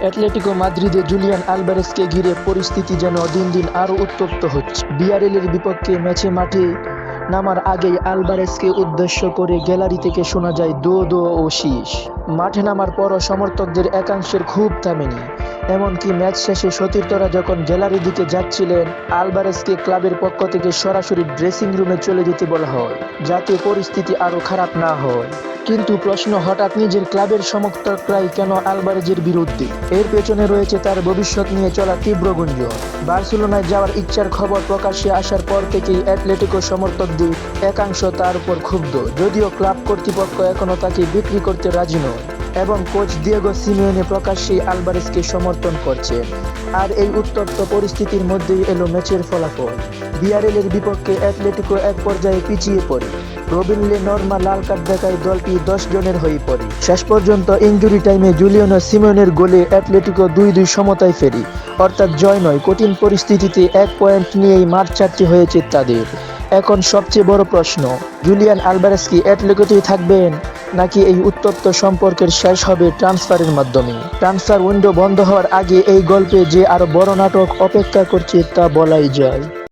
Atletico মাদ্রিদে Julian আলভারেজকে ঘিরে পরিস্থিতি যেন দিন দিন আরও উত্তপ্ত হচ্ছে। ভিয়ারিয়ালের বিপক্ষে ম্যাচে মাঠে নামার আগেই আলভারেজকে উদ্দেশ্য করে গ্যালারি থেকে শোনা যায় দো দো ও শীষ। মাঠে নামার পরও সমর্থকদের একাংশের ক্ষোভ থামেনি। এমনকি ম্যাচ শেষে সতীর্থরা যখন গ্যালারির দিকে যাচ্ছিলেন, আলভারেজকে ক্লাবের পক্ষ থেকে সরাসরি ড্রেসিং রুমে চলে যেতে বলা হয়, যাতে পরিস্থিতি আরও খারাপ না হয়। কিন্তু প্রশ্ন, হঠাৎ নিজের ক্লাবের সমর্থকরাই কেন আলভারেজের বিরুদ্ধে? এর পেছনে রয়েছে তার ভবিষ্যৎ নিয়ে চলা তীব্র গুঞ্জন। বার্সেলোনায় যাওয়ার ইচ্ছার খবর প্রকাশ্যে আসার পর থেকেই অ্যাটলেটিকো সমর্থকদের একাংশ তার উপর ক্ষুব্ধ, যদিও ক্লাব কর্তৃপক্ষ এখনও তাকে বিক্রি করতে রাজি নয় এবং কোচ দিয়েগো সিমিওনে প্রকাশ্যেই আলভারেজকে সমর্থন করছেন। আর এই উত্তপ্ত পরিস্থিতির মধ্যেই এলো ম্যাচের ফলাফল। ভিয়ারিয়ালের বিপক্ষে অ্যাটলেটিকো এক পর্যায়ে পিছিয়ে পড়ে। রবিন লে নর্মা লাল কার্ড দেখায় দলটি 10 জনের হয়ে পড়ে। শেষ পর্যন্ত ইনজুরি টাইমে জুলিয়ানো সিমিওনের গোলে অ্যাটলেটিকো 2-2 সমতায় ফেরে। অর্থাৎ জয় নয়, কঠিন পরিস্থিতিতে 1 পয়েন্ট নিয়েই মাঠ ছাড়তে হয়েছে তাদের। এখন সবচেয়ে বড় প্রশ্ন, জুলিয়ান আলভারেজ কি অ্যাটলেটিকোতেই থাকবেন, নাকি এই উত্তপ্ত সম্পর্কের শেষ হবে ট্রান্সফারের মাধ্যমে? ট্রান্সফার উইন্ডো বন্ধ হওয়ার আগে এই গল্পে যে আরও বড় নাটক অপেক্ষা করছে তা বলাই যায়।